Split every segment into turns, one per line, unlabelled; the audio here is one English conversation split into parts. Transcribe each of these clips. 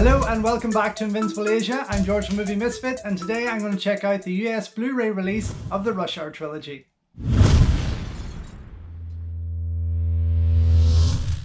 Hello and welcome back to Invincible Asia. I'm George from Movie Misfit, and today I'm going to check out the US Blu-ray release of the Rush Hour trilogy.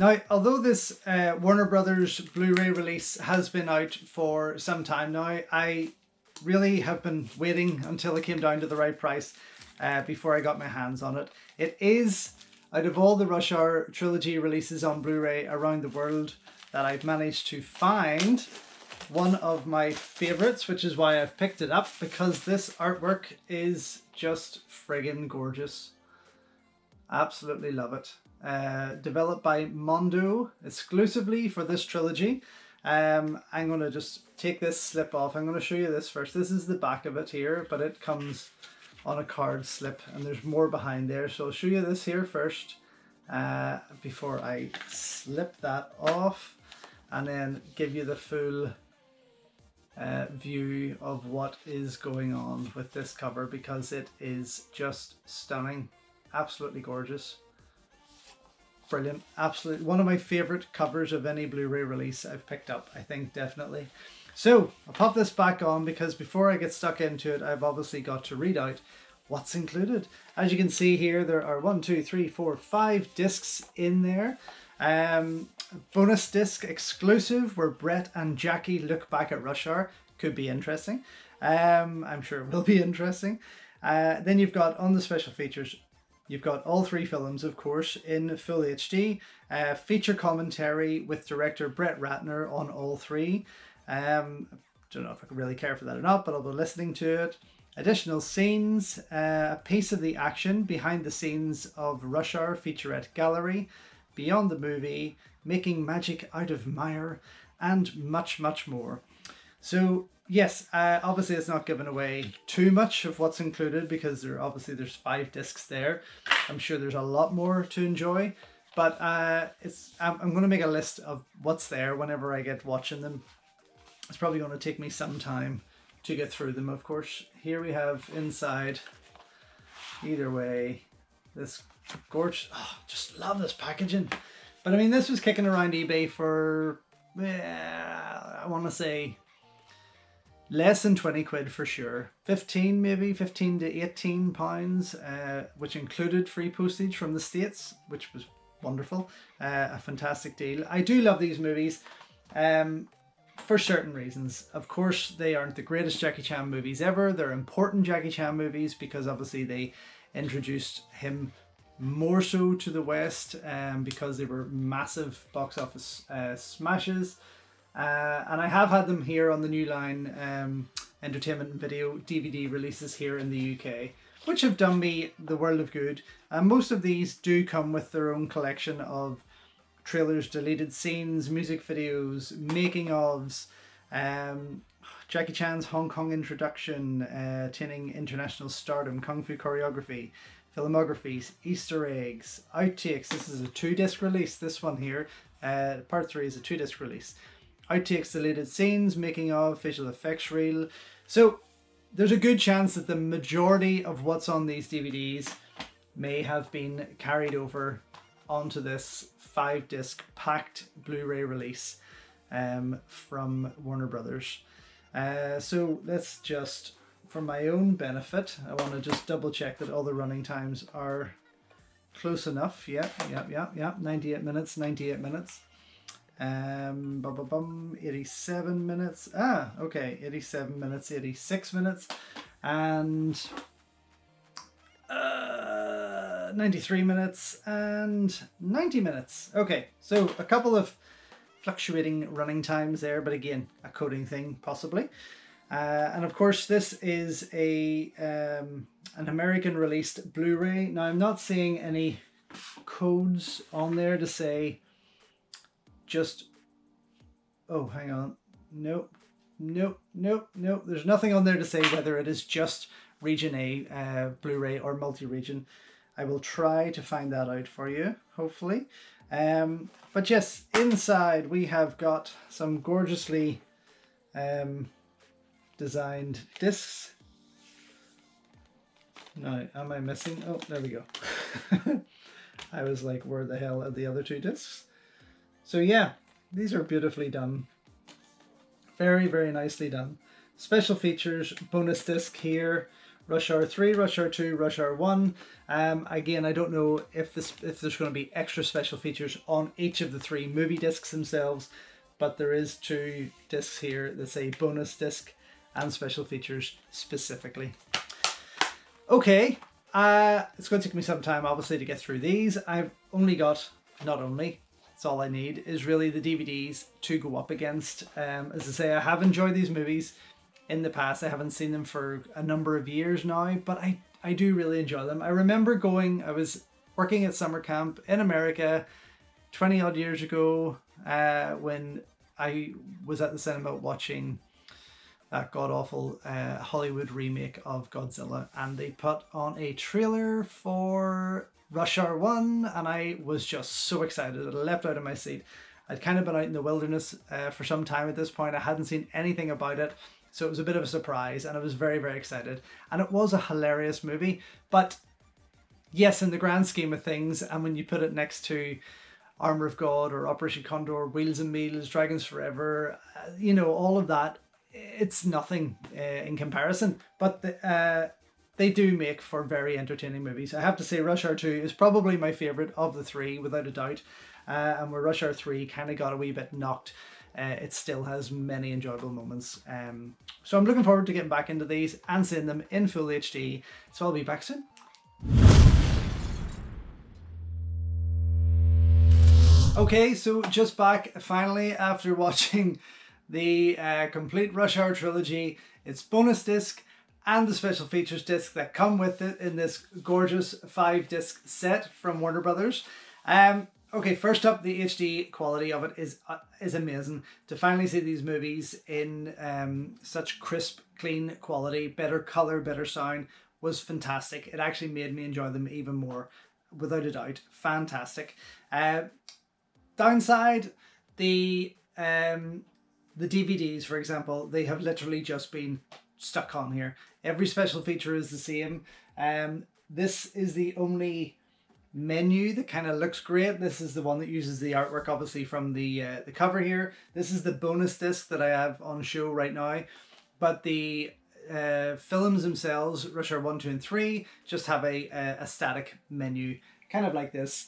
Now, although this Warner Brothers Blu-ray release has been out for some time now, I really have been waiting until it came down to the right price before I got my hands on it. It is, out of all the Rush Hour trilogy releases on Blu-ray around the world, that I've managed to find one of my favorites, which is why I've picked it up, because this artwork is just friggin' gorgeous. Absolutely love it. Developed by Mondo exclusively for this trilogy. I'm going to just take this slip off. I'm going to show you this first. This is the back of it here, but it comes on a card slip and there's more behind there. So I'll show you this here first before I slip that off, and then give you the full view of what is going on with this cover, because it is just stunning. Absolutely gorgeous. Brilliant. Absolutely one of my favorite covers of any Blu-ray release I've picked up, I think, definitely. So I'll pop this back on, because before I get stuck into it, I've obviously got to read out what's included. As you can see here, there are 5 discs in there. Bonus disc exclusive, where Brett and Jackie look back at Rush Hour. Could be interesting. I'm sure it will be interesting. Then you've got, on the special features, you've got all 3 films, of course, in full HD. Feature commentary with director Brett Ratner on all 3. Don't know if I really care for that or not, but I'll be listening to it. Additional scenes, a piece of the action behind the scenes of Rush Hour featurette gallery, Beyond the Movie, Making Magic Out of Mire, and much, much more. So yes, obviously it's not giving away too much of what's included, because there's 5 discs there. I'm sure there's a lot more to enjoy, but I'm going to make a list of what's there whenever I get watching them. It's probably going to take me some time to get through them, of course. Here we have inside, either way, this gorgeous, just love this packaging. But I mean, this was kicking around eBay for, I want to say, less than 20 quid for sure. 15 maybe, 15 to 18 pounds, which included free postage from the States, which was wonderful. A fantastic deal. I do love these movies. For certain reasons. Of course, they aren't the greatest Jackie Chan movies ever. They're important Jackie Chan movies because obviously they introduced him more so to the West, because they were massive box office smashes. And I have had them here on the New Line Entertainment and Video DVD releases here in the UK, which have done me the world of good. And most of these do come with their own collection of trailers, deleted scenes, music videos, making ofs, Jackie Chan's Hong Kong introduction, attaining international stardom, kung fu choreography, filmographies, Easter eggs, outtakes. This is a 2-disc release, this one here. Part 3 is a 2-disc release. Outtakes, deleted scenes, making of, visual effects reel. So there's a good chance that the majority of what's on these DVDs may have been carried over onto this 5-disc packed Blu-ray release from Warner Brothers. So let's just, for my own benefit, I want to just double check that all the running times are close enough. Yeah, 98 minutes. 87 minutes. Okay, 87 minutes, 86 minutes, and 93 minutes and 90 minutes. Okay, so a couple of fluctuating running times there, but again, a coding thing possibly. And of course, this is an American released Blu-ray. Now, I'm not seeing any codes on there to say just, oh, hang on. Nope. There's nothing on there to say whether it is just Region A Blu-ray or multi-region. I will try to find that out for you, hopefully. But yes, inside we have got some gorgeously designed discs. Now, am I missing? Oh, there we go. I was like, where the hell are the other 2 discs? So yeah, these are beautifully done Very, very nicely done. Special features, bonus disc here, Rush Hour 3, Rush Hour 2, Rush Hour 1. Again, I don't know if there's going to be extra special features on each of the 3 movie discs themselves, but there is 2 discs here that say bonus disc and special features specifically. Okay, it's going to take me some time obviously to get through these. I've only got, it's all I need, is really the DVDs to go up against. As I say, I have enjoyed these movies in the past. I haven't seen them for a number of years now, but I do really enjoy them. I remember I was working at summer camp in America 20 odd years ago when I was at the cinema watching that god-awful Hollywood remake of Godzilla, and they put on a trailer for Rush Hour 1, and I was just so excited. I leapt out of my seat. I'd kind of been out in the wilderness for some time at this point. I hadn't seen anything about it, so it was a bit of a surprise, and I was very, very excited. And it was a hilarious movie, but yes, in the grand scheme of things, and when you put it next to Armor of God or Operation Condor, Wheels and Meals, Dragons Forever, you know, all of that, it's nothing in comparison. But they do make for very entertaining movies. I have to say Rush Hour 2 is probably my favourite of the 3, without a doubt. And where Rush Hour 3 kind of got a wee bit knocked, it still has many enjoyable moments. So I'm looking forward to getting back into these and seeing them in full HD. So I'll be back soon. Okay, so just back finally after watching the complete Rush Hour trilogy, its bonus disc and the special features disc that come with it in this gorgeous 5-disc set from Warner Brothers. Okay, first up, the HD quality of it is amazing. To finally see these movies in such crisp, clean quality, better color, better sound, was fantastic. It actually made me enjoy them even more, without a doubt. Fantastic. Downside, the DVDs, for example, they have literally just been stuck on here. Every special feature is the same. This is the only menu that kind of looks great. This is the one that uses the artwork, obviously, from the cover here. This is the bonus disc that I have on show right now. But the films themselves, Rush Hour 1, 2, and 3, just have a static menu, kind of like this.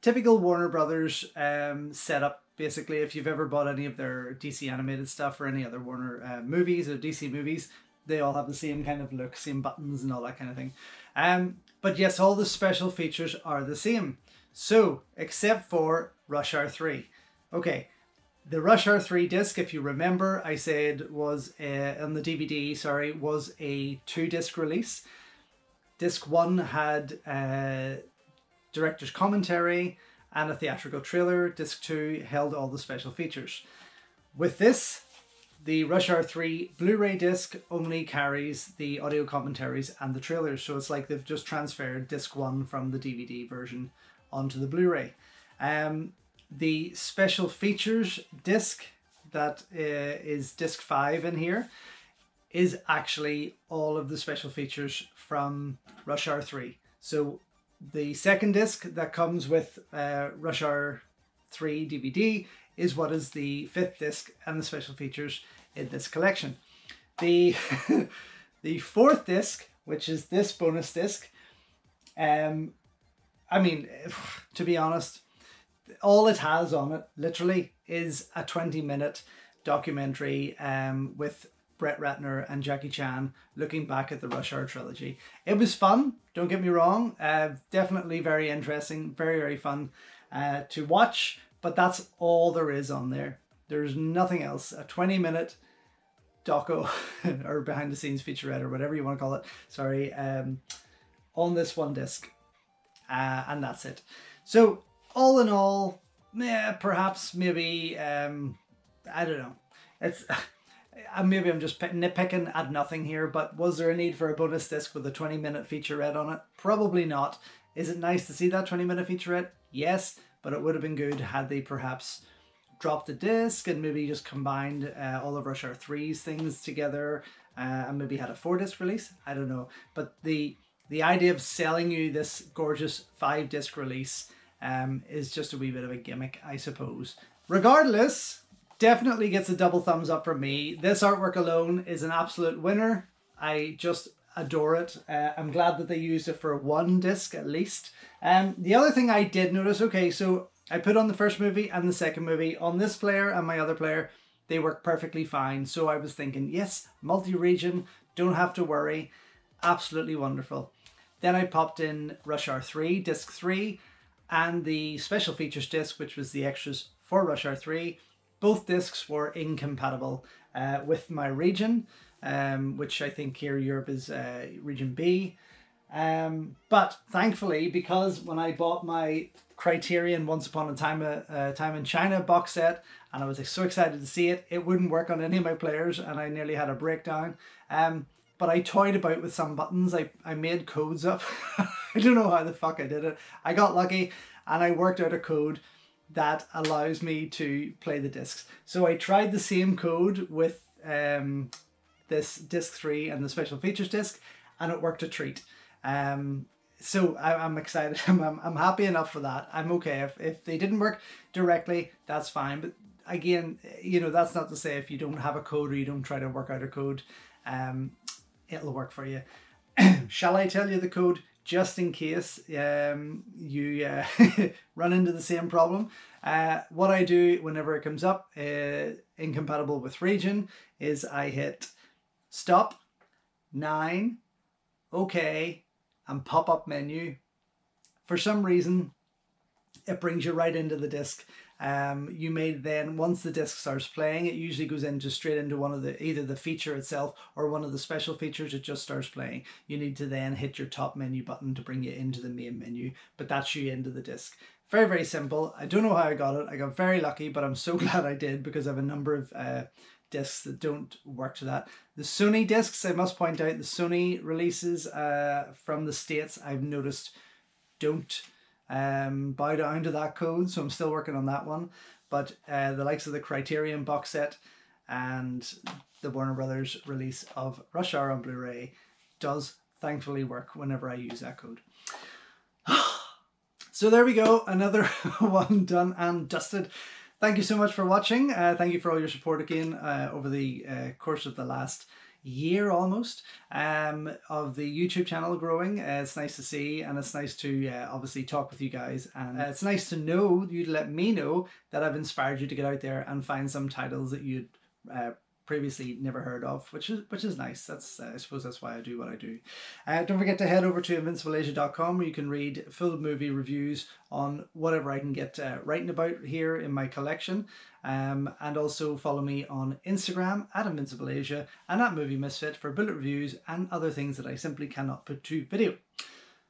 Typical Warner Brothers setup, basically. If you've ever bought any of their DC animated stuff or any other Warner movies or DC movies, they all have the same kind of look, same buttons and all that kind of thing. But yes, all the special features are the same. So, except for Rush Hour 3. Okay, the Rush Hour 3 disc, if you remember, I said was, on the DVD, sorry, was a 2-disc release. Disc 1 had director's commentary and a theatrical trailer. Disc 2 held all the special features. With this, the Rush Hour 3 Blu-ray disc only carries the audio commentaries and the trailers, so it's like they've just transferred disc 1 from the DVD version onto the Blu-ray. The special features disc that is disc 5 in here is actually all of the special features from Rush Hour 3. So the second disc that comes with Rush Hour 3 DVD is what is the 5th disc and the special features in this collection. The the 4th disc, which is this bonus disc, I mean, to be honest, all it has on it literally is a 20-minute documentary with Brett Ratner and Jackie Chan looking back at the Rush Hour trilogy. It was fun, don't get me wrong, definitely very interesting, very, very fun to watch, but that's all there is on there. There's nothing else. A 20-minute doco or behind the scenes featurette or whatever you want to call it, sorry, on this one disc, and that's it. So all in all, perhaps maybe I don't know, it's maybe I'm just nitpicking at nothing here, but was there a need for a bonus disc with a 20-minute featurette on it? Probably not. Is it nice to see that 20-minute featurette? Yes, but it would have been good had they perhaps dropped a disc and maybe just combined all of Rush Hour 3's things together and maybe had a 4-disc release. I don't know. But the idea of selling you this gorgeous 5-disc release is just a wee bit of a gimmick, I suppose. Regardless, definitely gets a double thumbs up from me. This artwork alone is an absolute winner. I just adore it. I'm glad that they used it for one disc at least. The other thing I did notice, okay, so I put on the first movie and the second movie on this player and my other player. They work perfectly fine. So I was thinking, yes, multi-region, don't have to worry. Absolutely wonderful. Then I popped in Rush Hour 3, disc 3, and the special features disc, which was the extras for Rush Hour 3. Both discs were incompatible with my region, which I think here Europe is region B. But thankfully, because when I bought my Criterion Once Upon a Time in China box set, and I was so excited to see it, it wouldn't work on any of my players, and I nearly had a breakdown. But I toyed about with some buttons. I made codes up. I don't know how the fuck I did it. I got lucky, and I worked out a code that allows me to play the discs. So I tried the same code with this disc 3 and the special features disc, and it worked a treat. So I'm excited. I'm happy enough for that. I'm okay. If they didn't work directly, that's fine. But again, you know, that's not to say if you don't have a code or you don't try to work out a code, it'll work for you. Shall I tell you the code just in case you run into the same problem? What I do whenever it comes up incompatible with region is I hit stop, 9, okay, and pop-up menu. For some reason, it brings you right into the disc. You may then, once the disc starts playing, it usually goes into straight into one of the, either the feature itself or one of the special features. It just starts playing. You need to then hit your top menu button to bring you into the main menu, but that's you into the disc. Very, very simple. I don't know how I got it. I got very lucky, but I'm so glad I did, because I have a number of discs that don't work to that. The Sony discs, I must point out, the Sony releases from the States, I've noticed, don't bow down to that code, so I'm still working on that one. But the likes of the Criterion box set and the Warner Brothers release of Rush Hour on Blu-ray does thankfully work whenever I use that code. So there we go, another one done and dusted. Thank you so much for watching. Thank you for all your support again over the course of the last year almost of the YouTube channel growing. It's nice to see, and it's nice to obviously talk with you guys, and it's nice to know you to let me know that I've inspired you to get out there and find some titles that you'd previously never heard of, which is nice. That's I suppose that's why I do what I do. Don't forget to head over to invincibleasia.com, where you can read full movie reviews on whatever I can get writing about here in my collection. And also follow me on Instagram at InvincibleAsia and at Movie Misfit for bullet reviews and other things that I simply cannot put to video.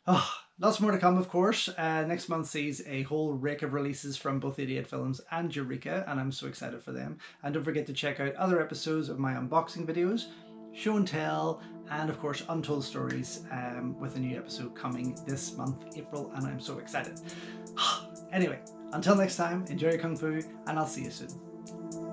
Oh, lots more to come, of course. Next month sees a whole rake of releases from both 88 Films and Eureka, and I'm so excited for them. And don't forget to check out other episodes of my unboxing videos, show and tell, and of course Untold Stories, with a new episode coming this month, April, and I'm so excited. Anyway, until next time, enjoy your Kung Fu, and I'll see you soon.